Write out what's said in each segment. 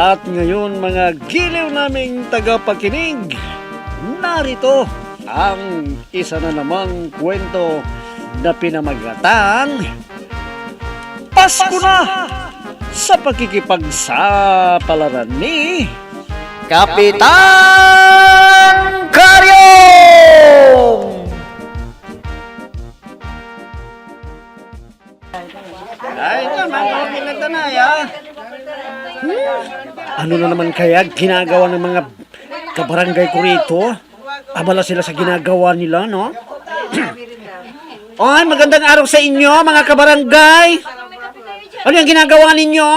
At ngayon mga giliw naming tagapakinig, narito ang isa na namang kwento na pinamagatang Pasko na sa pakikipagsapalaran ni Kapitan Karyong! Ay, naman, okay na tanay, ha? Ano na naman kaya ginagawa ng mga kabarangay ko rito? Abala sila sa ginagawa nila, no? Ay, magandang araw sa inyo, mga kabarangay! Ano yung ginagawa ninyo?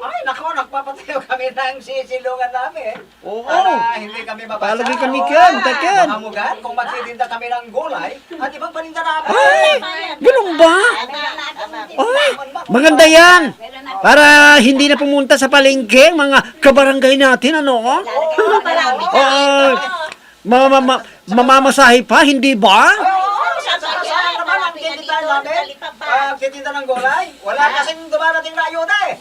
Ay, nako, nagpapatayo kami ng sisilungan namin. Oo. Para hindi kami mabasa. Palagi kami ken, taken. Mahamugan, kung magsitinda kami ng gulay, at ibang paninda namin. Ay, ganun ba? Ay, maganda yan. Para hindi na pumunta sa palengke, mga kabarangay natin, ano? Ay, mamamasahe pa, hindi ba? Saan naman ang titinda namin? Titinda ng gulay? Wala kasing dumarating na ayuda eh.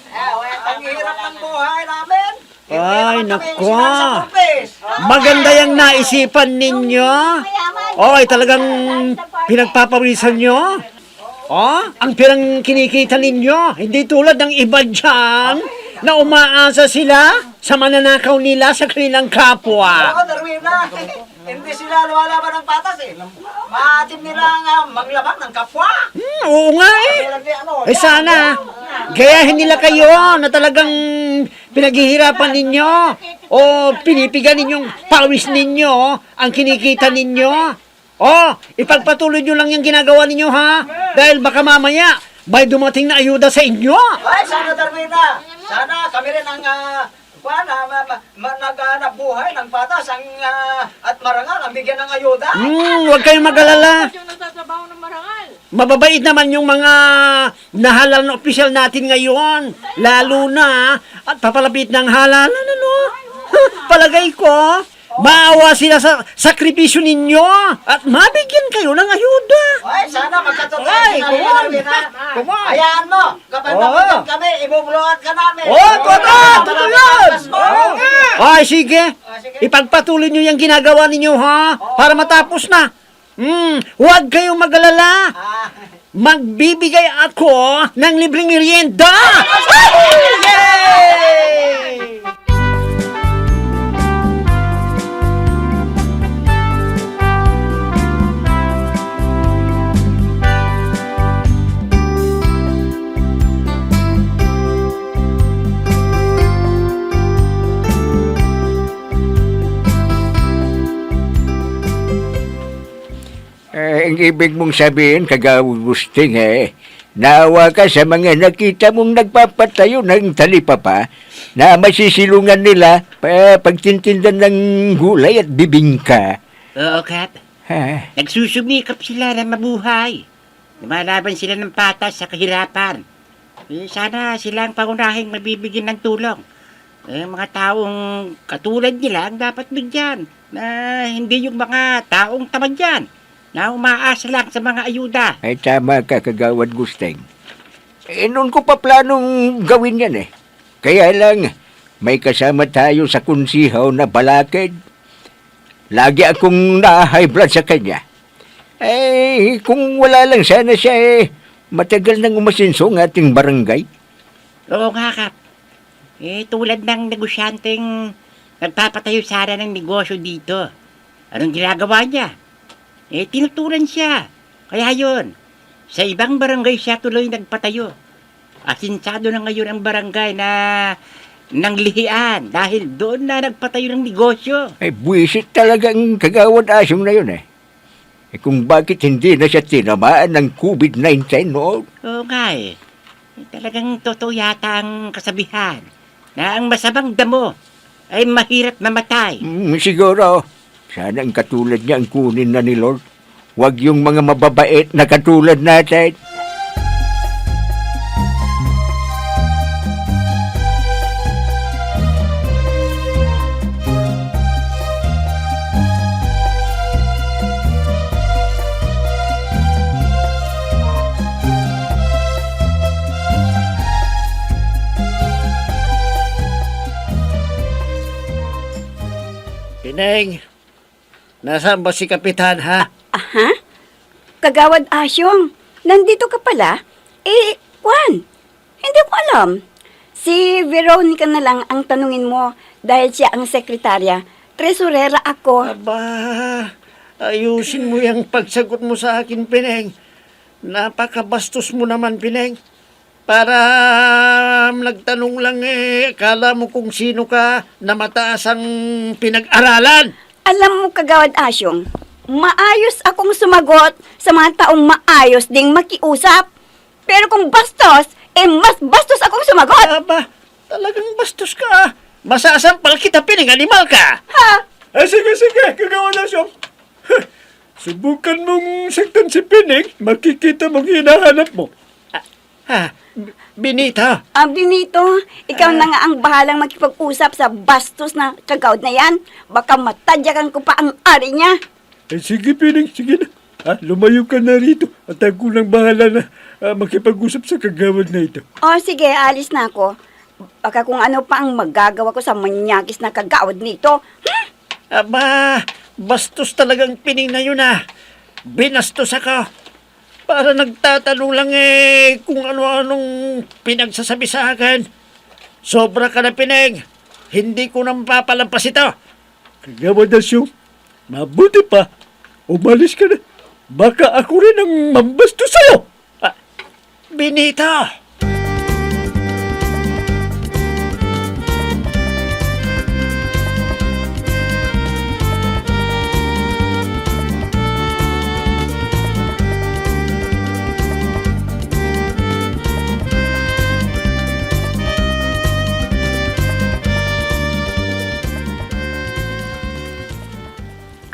Ang hirap ng buhay namin. Ay, Hindi naman kami nako. sinasampis. Maganda yung naisipan ninyo. Ay, talagang pinagpapawisan nyo. Oh, ang pirang kinikita ninyo. Hindi tulad ng iba dyan na umaasa sila sa mananakaw nila sa kanilang kapwa. Oo, Darwina. Hindi sila lumalaban ng patas eh. Maatim nila ang manglaban ng kapwa. Oo nga eh. Eh sana, gayahin nila kayo na talagang pinaghihirapan ninyo o pinipigan ninyong pawis ninyo ang kinikita ninyo. Ipagpatuloy nyo lang yung ginagawa ninyo ha. Dahil baka mamaya may dumating na ayuda sa inyo. Ay, sana Darwina. Sana kami rin ang naghanap buhay ng patas at marangal ang bigyan ng ayuda. Huwag kayong mag-alala. Yung nagtatrabaho ng marangal. Mababait naman yung mga nahalal na opisyal natin ngayon. Lalo na at papalapit ng halalan, ano? Palagay ko, maawa sila sa sakripisyo ninyo at mabigyan kayo ng ayuda. Ay, sana magkatotoo Ay, sinabi come on. Darwina. Come on. Hayaan mo, kapag Oo. napunta kami, ibubuluhan ka namin. Totoo yan! Ay, sige. Sige. Ipagpatuloy nyo yung ginagawa ninyo, ha? Para matapos na. Huwag kayong mag-alala. Magbibigay ako ng libreng merienda. Yay! Ang ibig mong sabihin, kagawusting naawa ka sa mga nakita mong nagpapatayo ng talipapa na masisilungan nila pagtintindan ng gulay at bibingka. Oo, Kap. Ha? Nagsusumikap sila na mabuhay. Lumalaban sila ng patas sa kahirapan. Sana sila ang pangunahing mabibigyan ng tulong. Mga taong katulad nila ang dapat bigyan. Na hindi yung mga taong tamad yan na umaasa lang sa mga ayuda. Ay tama ka, kagawad Gusteng. Noon ko pa planong gawin yan Kaya lang, may kasama tayo sa kunsihaw na balakid. Lagi akong na-high blood sa kanya. Kung wala lang sana siya matagal nang umasinso ang ating barangay. Oo nga, Kap. Tulad ng negosyanteng nagpapatayo sana ng negosyo dito. Anong ginagawa niya? Tinutulan siya. Kaya yun, sa ibang barangay siya tuloy nagpatayo. Asinsado na ngayon ang barangay na nanglihian dahil doon na nagpatayo ng negosyo. Buwisit talaga ang kagawad asyong na yun kung bakit hindi na siya tinamaan ng COVID-19 noon. Oo nga talagang totoo yata ang kasabihan na ang masamang damo ay mahirap mamatay. Siguro, sana ang katulad niya ang kunin na ni Lord. Huwag yung mga mababait na katulad natin. Pineng, nasaan ba si Kapitan, ha? Aha? Kagawad Asyong, nandito ka pala? Juan, hindi ko alam. Si Veronica na lang ang tanungin mo dahil siya ang sekretarya. Tresurera ako. Aba, ayusin mo yung pagsagot mo sa akin, Pineng. Napakabastos mo naman, Pineng. Para nagtanong lang akala mo kung sino ka na mataas ang pinag-aralan. Alam mo, Kagawad Asyong, maayos akong sumagot sa mga taong maayos ding makiusap. Pero kung bastos, mas bastos akong sumagot. Aba, talagang bastos ka. Masasampal kita, Pineng, animal ka. Ha? Sige, kagawa na siya. Subukan mong saktan si Pining, makikita mong hinahanap mo. Binita. Benito, ikaw na nga ang bahalang makipag-usap sa bastos na kagawad na yan. Baka matadyakan ko pa ang ari niya. Sige, Pining, sige na. Lumayo ka na rito at ako lang bahala na makipag-usap sa kagawad na ito. Sige, alis na ako. Baka kung ano pa ang magagawa ko sa manyakis na kagawad nito. Aba, bastos talagang Pining na yun, Binastos ako. Para nagtatanong lang kung ano-anong pinagsasabi sa akin. Sobra ka na, Pining. Hindi ko nang papalampas ito. Kagawad na siya, mabuti pa. Umalis ka na. Baka ako rin ang mambasto sa'yo. Binita!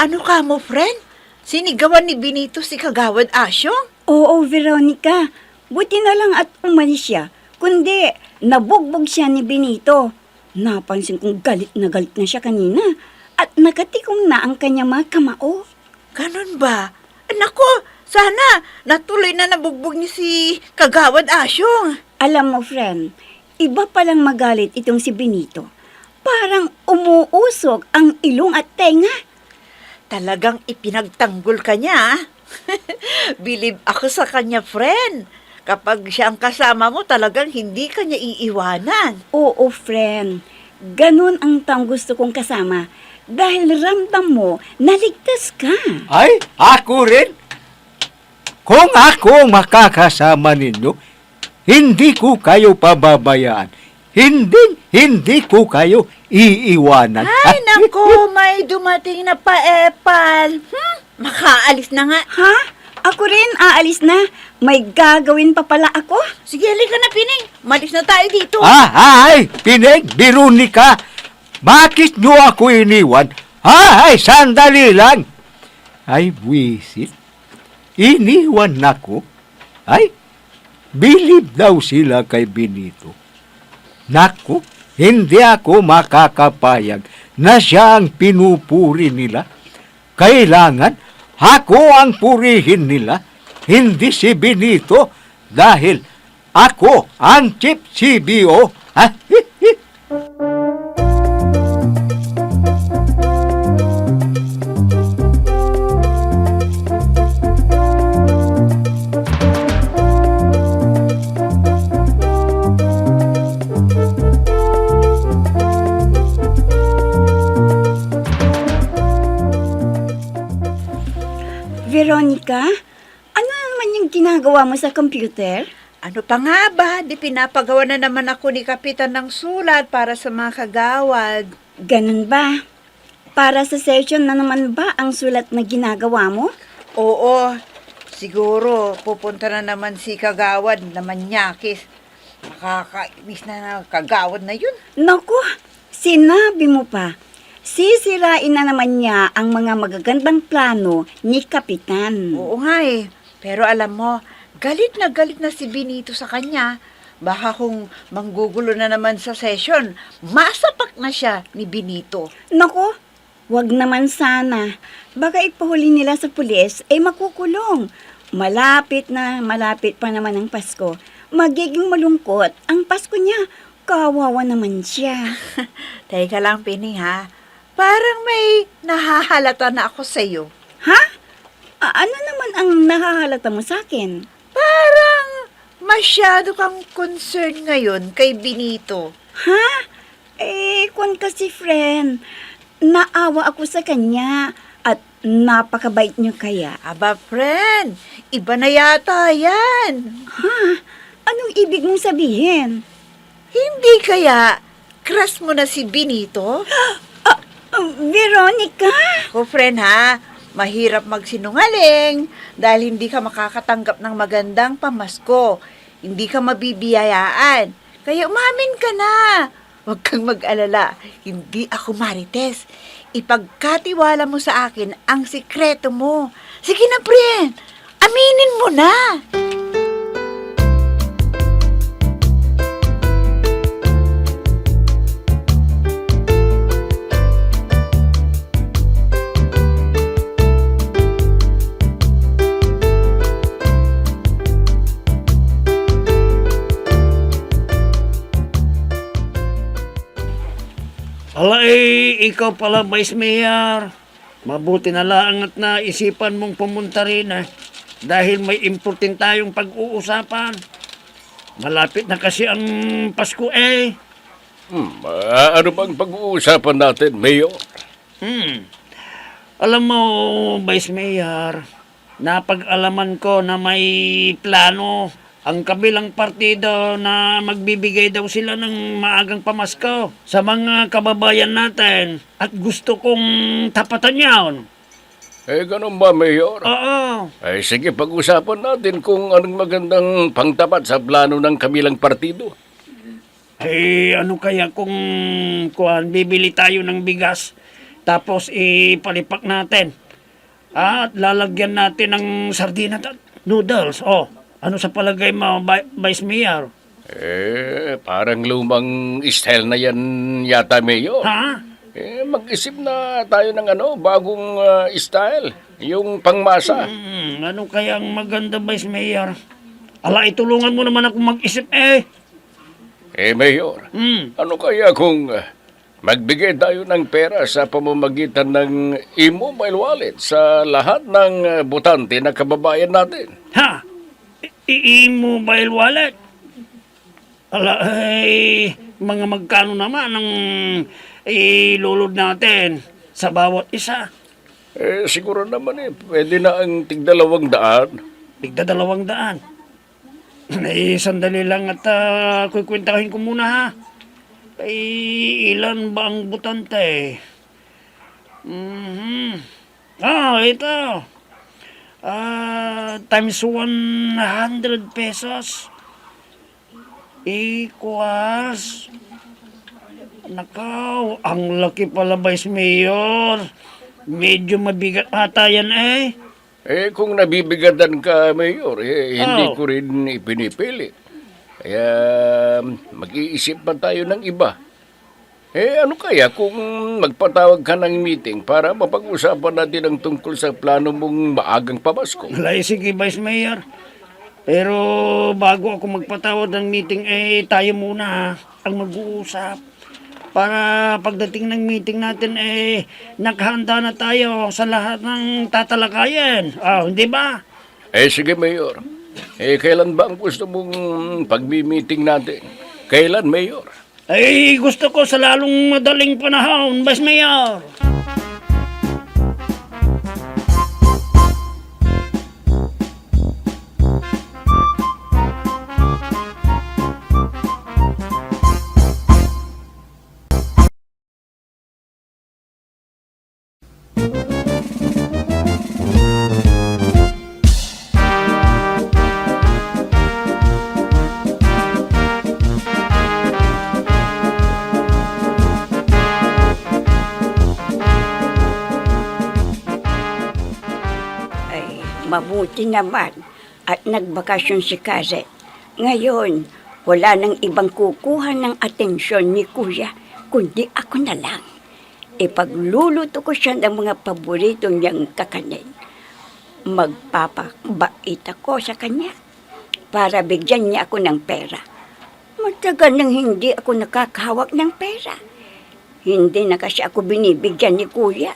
Ano ka mo, friend? Sinigawan ni Benito si Kagawad Asyong? Oo, Veronica. Buti na lang at umalis siya. Kundi, nabugbog siya ni Benito. Napansin kong galit na siya kanina. At nakatikom na ang kanya mga kamao. Ganun ba? Nako, sana natuloy na nabugbog ni si Kagawad Asyong. Alam mo, friend, iba palang magalit itong si Benito. Parang umuusog ang ilong at tenga. Talagang ipinagtanggol ka niya. Believe ako sa kanya, friend. Kapag siya ang kasama mo, talagang hindi ka niya iiwanan. Oo, friend. Ganun ang taong gusto kong kasama. Dahil ramdam mo, naligtas ka. Ay, ako rin. Kung ako makakasama ninyo, hindi ko kayo pababayaan. Hindi ko kayo iiwanan. Ay, nako, may dumating na paepal. Makaalis na nga. Ha? Ako rin, aalis na. May gagawin pa pala ako. Sige, halika na, Pining. Malis na tayo dito. Ay, Pineng, Veronica, bakit nyo ako iniwan? Ay, sandali lang. Ay, wisit. Iniwan ako. Ay, believe daw sila kay Benito. Naku, hindi ako makakapayag na siya ang pinupuri nila. Kailangan ako ang purihin nila, hindi si Benito, dahil ako ang chief CBO. Veronica, ano naman yung ginagawa mo sa computer? Ano pa nga ba? Di pinapagawa na naman ako ni Kapitan ng sulat para sa mga kagawad. Ganun ba? Para sa session na naman ba ang sulat na ginagawa mo? Oo, siguro pupunta na naman si kagawad na manyakis. Makakainis na kagawad na yun. Naku, sinabi mo pa. Sisirain na naman niya ang mga magagandang plano ni Kapitan. Oo nga Pero alam mo, galit na si Benito sa kanya. Baka kung manggugulo na naman sa session, masapak na siya ni Benito. Naku, wag naman sana. Baka ipahuli nila sa pulis, makukulong. Malapit pa naman ang Pasko. Magiging malungkot ang Pasko niya. Kawawa naman siya. Teka lang, Pining, ha? Parang may nahahalata na ako sa'yo. Ha? Ano naman ang nahahalata mo sa akin? Parang masyado kang concerned ngayon kay Benito. Ha? Kung kasi friend, naawa ako sa kanya at napakabait niyo kaya. Aba, friend, iba na yata yan. Ha? Anong ibig mong sabihin? Hindi kaya crush mo na si Benito? Veronica? O friend ha, mahirap magsinungaling dahil hindi ka makakatanggap ng magandang pamasko. Hindi ka mabibiyayaan. Kaya umamin ka na. Huwag kang mag-alala. Hindi ako marites. Ipagkatiwala mo sa akin ang sikreto mo. Sige na, friend. Aminin mo na. Ikaw pala, Vice Mayor. Mabuti na lang at naisipan mong pumunta rin dahil may important tayong pag-uusapan. Malapit na kasi ang Pasko Ano bang pag-uusapan natin, Mayor? Alam mo, Vice Mayor, napag-alaman ko na may plano ang kabilang partido na magbibigay daw sila ng maagang pamasko sa mga kababayan natin at gusto kong tapatan yan. Ganun ba, Mayor? Oo. Sige, pag-usapan natin kung anong magandang pangtapat sa plano ng kabilang partido. Ano kaya kung bibili tayo ng bigas tapos ipalipak natin at lalagyan natin ng sardina at noodles. Ano sa palagay mo, Vice Mayor? Parang lumang style na yan yata, Mayor. Ha? Mag-isip na tayo ng bagong style. Yung pangmasa. Ano kaya ang maganda, Vice Mayor? Itulungan mo naman ako mag-isip Mayor, ano kaya kung magbigay tayo ng pera sa pamamagitan ng e-mobile wallet sa lahat ng botante na kababayan natin? Ha? I-mobile wallet? Mga magkano naman ang ilulod natin sa bawat isa? Siguro naman pwede na ang tig-200. Tigda 200. Sandali lang at kukwentahin ko muna ha. Ilan ba ang butante? Ito. Times 100 pesos equals, nakaw, ang laki pala, Vice Mayor. Medyo mabigat ata yan Kung nabibigatan ka, Mayor, hindi ko rin ipinipili. Kaya mag-iisip pa tayo ng iba. Ano kaya kung magpatawag ka ng meeting para mapag-usapan natin ang tungkol sa plano mong maagang pamasko? Sige, Vice Mayor. Pero bago ako magpatawag ng meeting, tayo muna ang mag-uusap. Para pagdating ng meeting natin, nakahanda na tayo sa lahat ng tatalakayan. Hindi ba? Sige, Mayor. Kailan ba ang gusto mong pag-meeting natin? Kailan, Mayor? Gusto ko sa lalong madaling panahon, Vice Mayor. Mabuti naman at nagbakasyon si Kazet. Ngayon, wala nang ibang kukuha ng atensyon ni Kuya, kundi ako na lang. Ipagluluto ko siya ng mga paborito niyang kakanin. Magpapabait ako sa kanya para bigyan niya ako ng pera. Matagal nang hindi ako nakakahawak ng pera. Hindi na kasi ako binibigyan ni Kuya.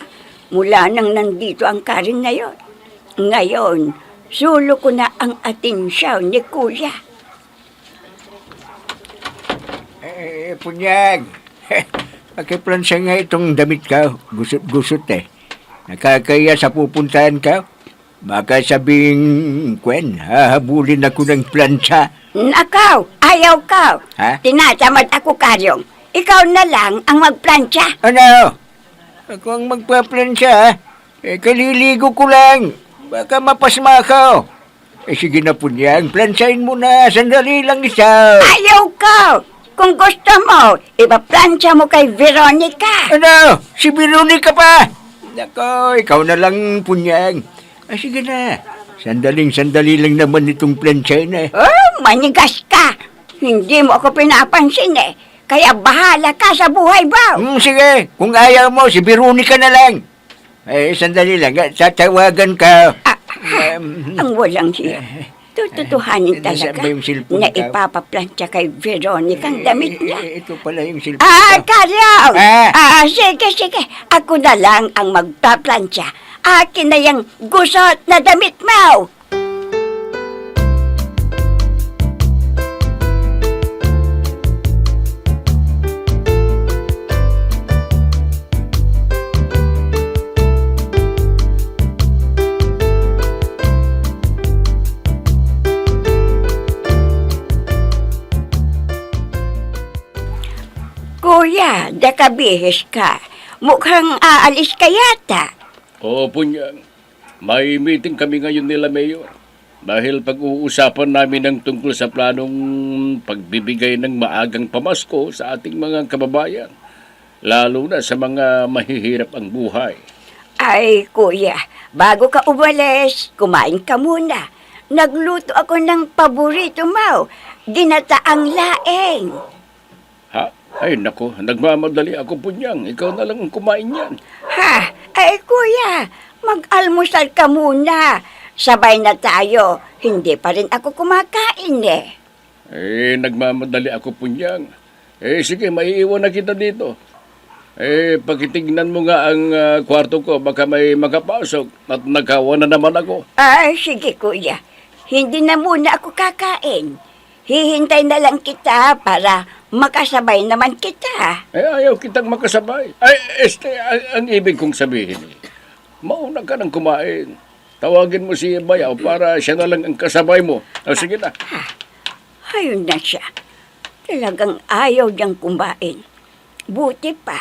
Mula nang nandito ang Karen na yon. Ngayon, sulo ko na ang atensyon ni Kuya. Punyag. Pakiplansya nga itong damit ka. Gusot-gusot eh. Nakakaya sa pupuntahan ka. Baka sabing, Kwen, hahabulin ako ng plansya. Nakaw, ayaw ka. Ha? Tinatamad ako, Karyong. Ikaw na lang ang magplansya. Ano? Ako ang magpaplansya. Kaliligo ko lang. Baka mapasma ako. Sige na, Punyag. Plansyahin mo na. Sandali lang isa. Ayaw ka. Kung gusto mo, ipaplansya mo kay Veronica. Ano? Si Veronica pa? Nako, ikaw na lang, Punyag. Sige na. Sandali lang naman itong plansyahin eh. Oh, manigas ka. Hindi mo ako pinapansin eh. Kaya bahala ka sa buhay mo. Sige. Kung ayaw mo, si Veronica na lang. Sandali lang. Tatawagan ka. Ang walang hiya. Tututuhanin Nasaan talaga ba yung cellphone na ka? ipapaplansya kay Veronica ang damit niya. Ito pala yung cellphone Karyaw! Ah. Sige. Ako na lang ang magpaplansya. Akin na yung gusot na damit mo. Kuya, dakabihis ka. Mukhang aalis ka yata. Oo, Punyang. May meeting kami ngayon nila, Mayor. Dahil pag-uusapan namin ng tungkol sa planong pagbibigay ng maagang pamasko sa ating mga kababayan. Lalo na sa mga mahihirap ang buhay. Ay, kuya, bago ka umalis, kumain ka muna. Nagluto ako ng paborito mo, ginataang laeng. Ha? Ay, nako. Nagmamadali ako, Punyang. Ikaw na lang ang kumain yan. Ha? Ay, kuya, mag-almusal ka muna. Sabay na tayo. Hindi pa rin ako kumakain eh. Nagmamadali ako, Punyang. Sige, maiiwan na kita dito. Pakitignan mo nga ang kwarto ko. Baka may makapasok at nagkawa na naman ako. Ay, sige kuya. Hindi na muna ako kakain. Hihintay na lang kita para makasabay naman kita. Ayaw kitang makasabay. Ang ibig kong sabihin, mauna ka nang kumain. Tawagin mo si Bayaw para siya na lang ang kasabay mo. Sige na. Ayun na siya. Talagang ayaw niyang kumain. Buti pa,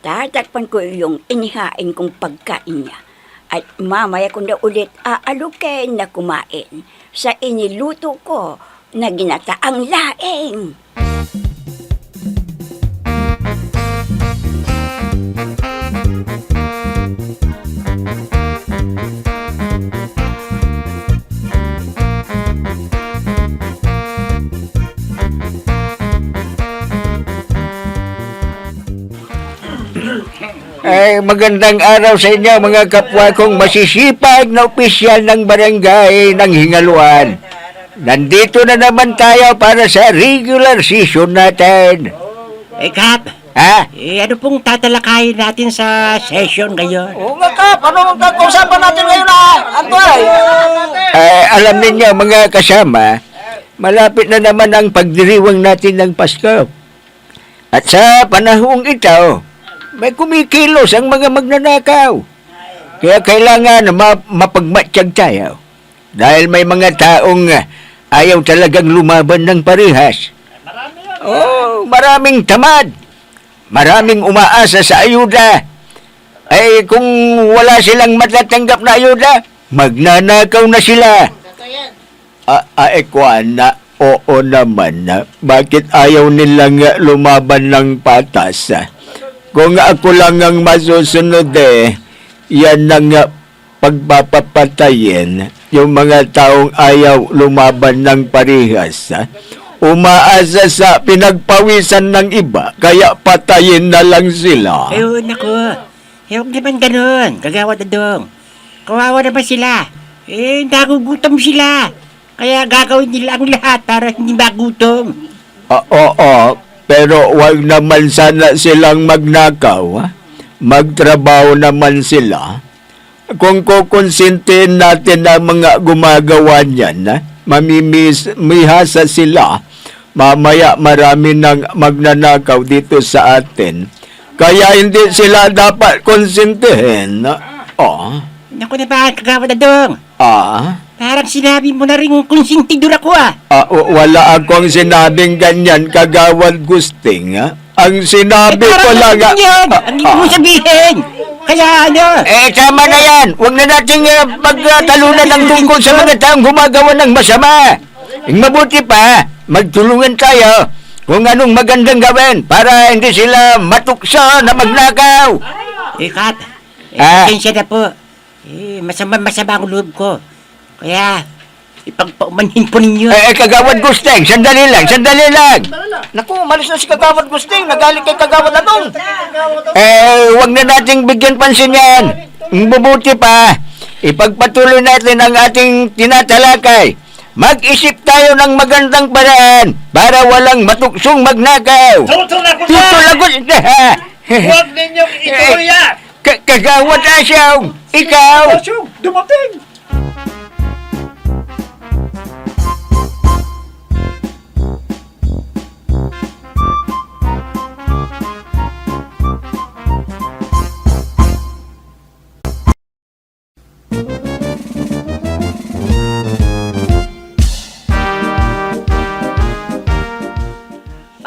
tatakpan ko yung inihain kong pagkain niya. At mamaya ko na ulit aalukin na kumain sa iniluto ko na ginataang laing. Magandang araw sa inyo mga kapwa kong masisipag na opisyal ng barangay ng Hingaluan. Nandito na naman tayo para sa regular season natin. Kap, Ha? ano pong tatalakayin natin sa session ngayon? Oo nga, Kap. Ano ang pag-uusapan natin ngayon na, Antoy? Alam ninyo mga kasama, malapit na naman ang pagdiriwang natin ng Pasko. At sa panahong ito, may kumikilos ang mga magnanakaw. Kaya kailangan mapagmatsyag tayo. Dahil may mga taong ayaw talagang lumaban ng parehas. Maraming tamad. Maraming umaasa sa ayuda. Kung wala silang matatanggap na ayuda, magnanakaw na sila. Na, oo naman na. Bakit ayaw nilang lumaban ng patas? Kung ako lang ang masusunod yan ang pagpapatayin yung mga taong ayaw lumaban ng parehas. Umaasa sa pinagpawisan ng iba, kaya patayin na lang sila. Naku. Huwag naman ganun. Kagawa na dong. Kawawa naman sila. Nagugutom sila. Kaya gagawin nila ang lahat para hindi magutom. Oo, Pero wag naman sana silang magnakaw. Ha? Magtrabaho naman sila. Kung kukonsintihin natin ang mga gumagawa niyan, ha? Mamimihasa sila. Mamaya marami nang magnanakaw dito sa atin. Kaya hindi sila dapat konsintihin. Oh. Naku na ba, Kagawad Adong? Parang sinabi mo na rin kung sintidor ako Wala akong sinabing ganyan, Kagawad Gusting. Ha? Ang sinabi ko lang... Ang hindi mo sabihin. Kaya ano? Tama na yan. Huwag na nating pagtalunan ng tungkol sa mga taong gumagawa ng masama. Mabuti pa, magtulungan tayo kung anong magandang gawin para hindi sila matukso na magnakaw. Kat, pasensya na po. Masama ang loob ko. Kaya, ipagpaumanhin po ninyo. Kagawad Gusting, sandali lang. Naku, malis na si Kagawad Gusting. Nagaling kay Kagawad Adong. Huwag na nating bigyan pansin yan. Mabuti pa, ipagpatuloy natin ang ating tinatalakay. Mag-isip tayo ng magandang paraan para walang matuksong magnakaw. Tutol ako Huwag ninyong ituloy yan! Kagawad Asyong, ikaw! Asyong, dumating!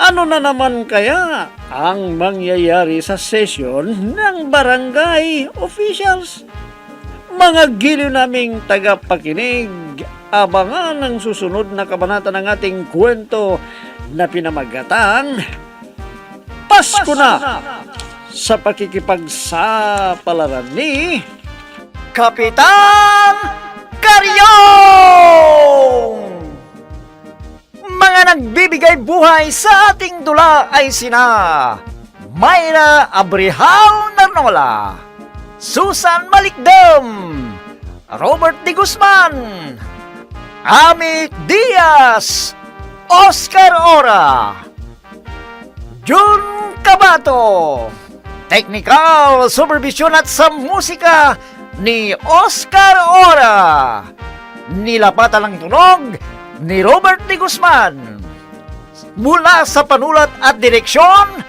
Ano na naman kaya ang mangyayari sa sesyon ng barangay officials? Mga giliw naming tagapakinig, abangan ang susunod na kabanata ng ating kwento na pinamagatang Pasko na sa pakikipagsapalaran ni Kapitan Karyong! Mga nagbibigay buhay sa ating dula ay sina Mayra Abrihal Narnola, Susan Malikdam, Robert De Guzman, Ami Diaz, Oscar Ora, Jun Cabato. Technical supervision at sa musika ni Oscar Ora. Nilapatan ng tunog ni Robert De Guzman. Mula sa panulat at direksyon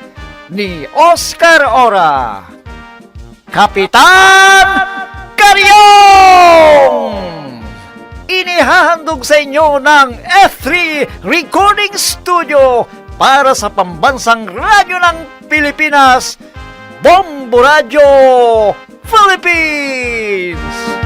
ni Oscar Ora. Kapitan Karyong! Inihahandog sa inyo ng F3 Recording Studio para sa pambansang radyo ng Pilipinas, Bombo Radio Philippines!